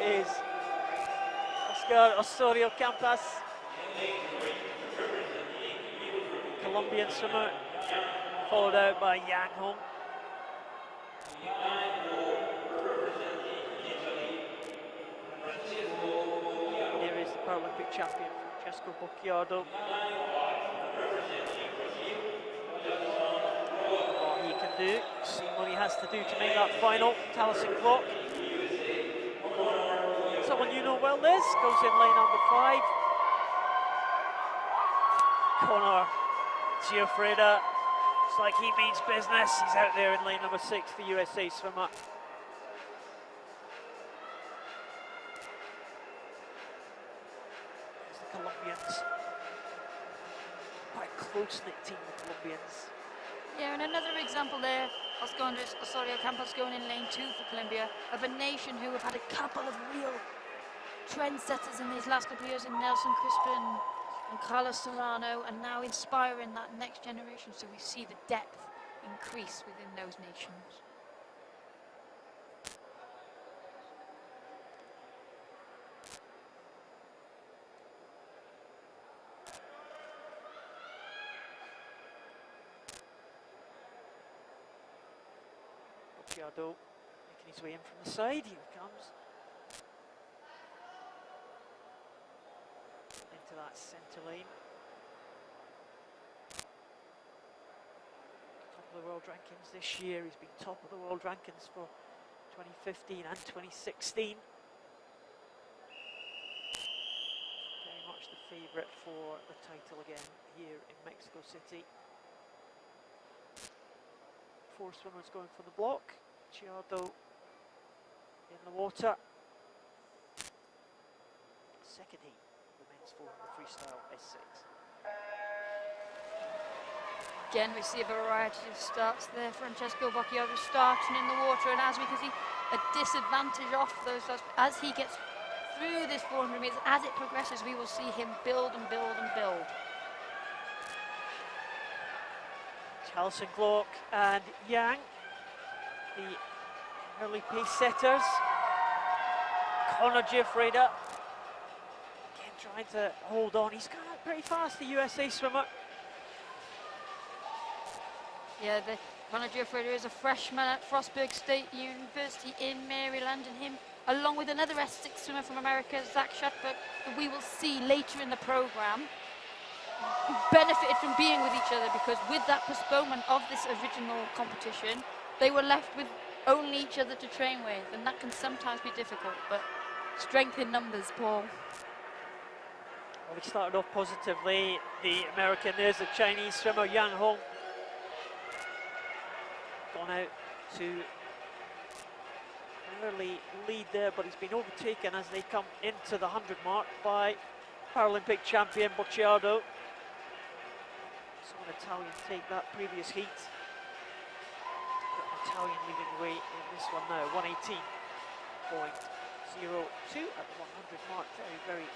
is Oscar Osorio CAMPAZ, Colombian swimmer, followed out by Yang Hong. Here is the Paralympic champion, Francesco BOCCIARDO. What he can do, seeing what he has to do to make that final. Talisson GLOCK. Someone you know well, Liz, goes in lane number 5. Connor GIOFFREDA, it's like he means business. He's out there in lane number 6 for USA swimmer. There's the Colombians. Quite close-knit team, the Colombians. Yeah, and another example there, Oscar Osorio CAMPAZ going in lane 2 for Colombia, of a nation who have had a couple of real trendsetters in these last couple of years in Nelson Crispin and Carlos Serrano, and now inspiring that next generation, so we see the depth increase within those nations. BOCCIARDO making his way in from the side, here he comes. Into that centre lane. Top of the world rankings this year, he's been top of the world rankings for 2015 and 2016. Very much the favourite for the title again here in Mexico City. 4 swimmers going for the block. BOCCIARDO in the water. Second heat, the men's 400 freestyle S6. Again, we see a variety of starts there. Francesco BOCCIARDO starting in the water, and as we can see, a disadvantage off those starts. As he gets through this 400 meters, as it progresses, we will see him build and build and build. Talisson GLOCK and Yang, the early pace setters. Connor GIOFFREDA, again trying to hold on. He's got pretty fast, the USA swimmer. Yeah, Connor GIOFFREDA is a freshman at Frostburg State University in Maryland, and him, along with another S6 swimmer from America, Zach Schuttberg, that we will see later in the program, benefited from being with each other, because with that postponement of this original competition, they were left with only each other to train with, and that can sometimes be difficult, but strength in numbers, Paul. Well, we started off positively, the American. There's the Chinese swimmer, Yang Hong. Gone out to an early lead there, but he's been overtaken as they come into the 100 mark by Paralympic champion BOCCIARDO. Saw an Italian take that previous heat. Got an Italian leading the way in this one now, 118.02 at the 100 mark. Very, very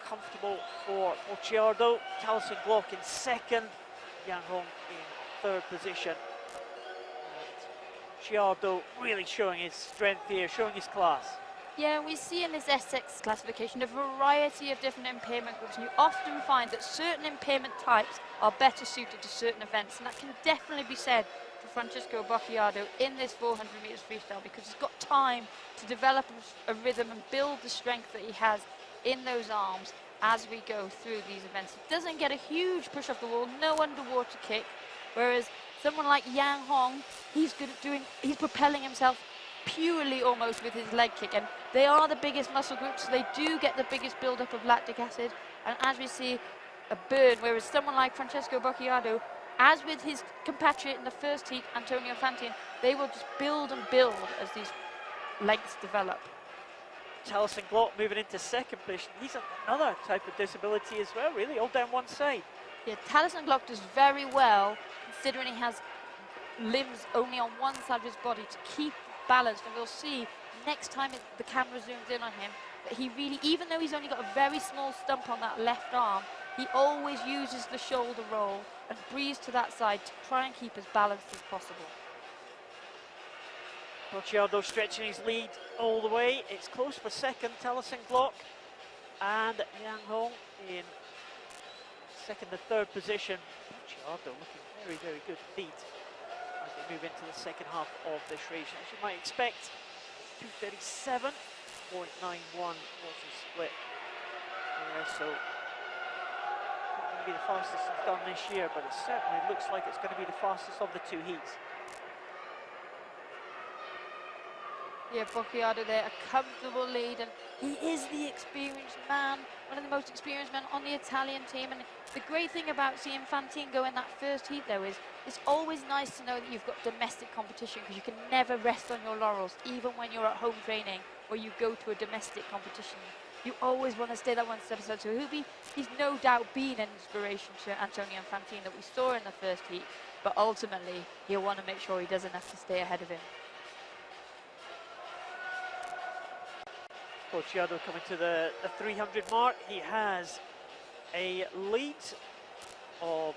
comfortable for BOCCIARDO. Talisson GLOCK in second, Yang Hong in third position. BOCCIARDO really showing his strength here, showing his class. Yeah, we see in this S6 classification a variety of different impairment groups, and you often find that certain impairment types are better suited to certain events, and that can definitely be said for Francesco BOCCIARDO in this 400 meters freestyle, because he's got time to develop a rhythm and build the strength that he has in those arms as we go through these events. He doesn't get a huge push off the wall, no underwater kick, whereas someone like Yang Hong, he's propelling himself purely almost with his leg kick, and they are the biggest muscle groups, so they do get the biggest build-up of lactic acid, and as we see, a burn, whereas someone like Francesco BOCCIARDO, as with his compatriot in the first heat, Antonio Fantin, they will just build and build as these legs develop. Talisson GLOCK moving into second position. He's another type of disability as well, really, all down one side. Yeah, Talisson GLOCK does very well, considering he has limbs only on one side of his body to keep balanced, and we'll see next time the camera zooms in on him that he really, even though he's only got a very small stump on that left arm, he always uses the shoulder roll and breathes to that side to try and keep as balanced as possible. BOCCIARDO stretching his lead all the way. It's close for second, Talisson, GLOCK, and Yang Hong in second and third position. BOCCIARDO looking very, very good indeed as we move into the second half of this race. As you might expect, 2:37.91 was the split there, so not going to be the fastest he's done this year, but it certainly looks like it's going to be the fastest of the two heats. Yeah, BOCCIARDO there, a comfortable lead, and he is the experienced man, one of the most experienced men on the Italian team. And the great thing about seeing Fantine go in that first heat, though, is it's always nice to know that you've got domestic competition, because you can never rest on your laurels, even when you're at home training or you go to a domestic competition. You always want to stay that one step ahead. So he's no doubt been an inspiration to Antonio Fantine that we saw in the first heat, but ultimately he'll want to make sure he does enough to stay ahead of him. BOCCIARDO coming to the 300 mark. He has a lead of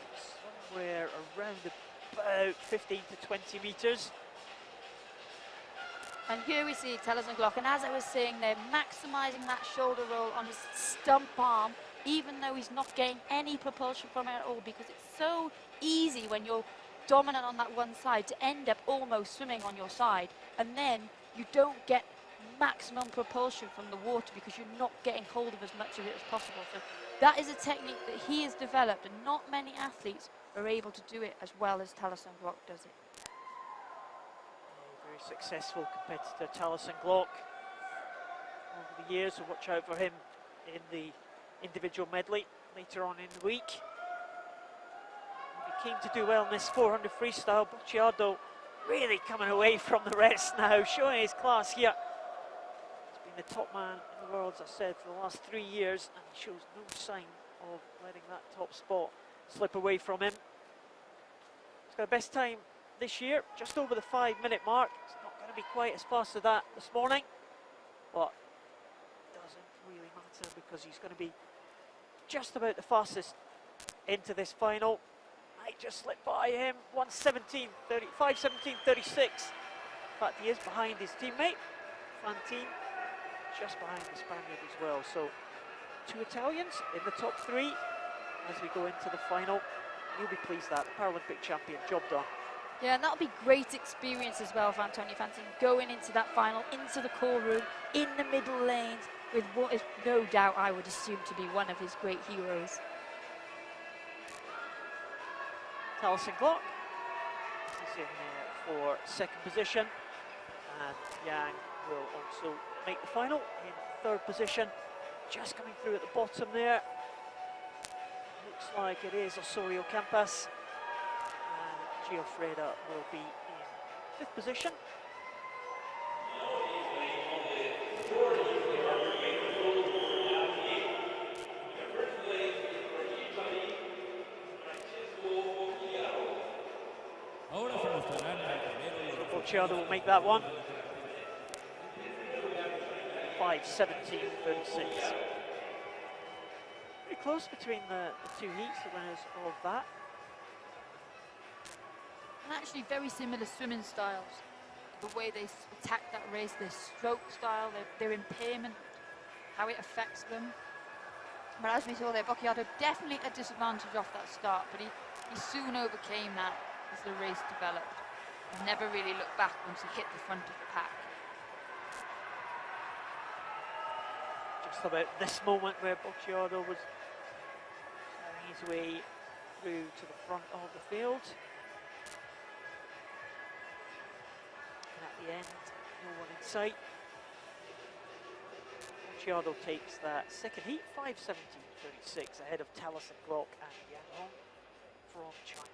somewhere around about 15 to 20 metres. And here we see Talisson, GLOCK, and as I was saying, they're maximising that shoulder roll on his stump arm, even though he's not getting any propulsion from it at all, because it's so easy when you're dominant on that one side to end up almost swimming on your side, and then you don't get maximum propulsion from the water because you're not getting hold of as much of it as possible. So that is a technique that he has developed, and not many athletes are able to do it as well as Talisson, GLOCK does it. Very successful competitor, Talisson, GLOCK, over the years, so watch out for him in the individual medley later on in the week. He'll be keen to do well in this 400 freestyle. BOCCIARDO really coming away from the rest now, showing his class here. The top man in the world, as I said, for the last 3 years, and he shows no sign of letting that top spot slip away from him. He's got a best time this year, just over the 5-minute mark. It's not going to be quite as fast as that this morning, but it doesn't really matter because he's going to be just about the fastest into this final. Might just slip by him, 5:17:36. In fact, he is behind his teammate, Fantine, just behind the Spaniard as well. So 2 Italians in the top 3 as we go into the final. You'll be pleased that Paralympic champion, job done. Yeah, and that'll be great experience as well for Antonio Fantine, going into that final, into the core room, in the middle lanes, with what is no doubt, I would assume, to be one of his great heroes. Talisson, GLOCK, he's in for second position, and Yang will also make the final in third position. Just coming through at the bottom there. Looks like it is OSORIO, CAMPAZ, and GIOFFREDA will be in fifth position. BOCCIARDO will make that one. 5:17:36. Pretty close between the 2 heats, the winners of that. And actually very similar swimming styles. The way they attack that race, their stroke style, their impairment, how it affects them. But as we saw there, BOCCIARDO definitely a disadvantage off that start, but he soon overcame that as the race developed. He never really looked back once he hit the front of the pack. Just about this moment where BOCCIARDO was carrying his way through to the front of the field. And at the end, no one in sight. BOCCIARDO takes that second heat, 5:17:36, ahead of Talisson, GLOCK and Yang Hong from China.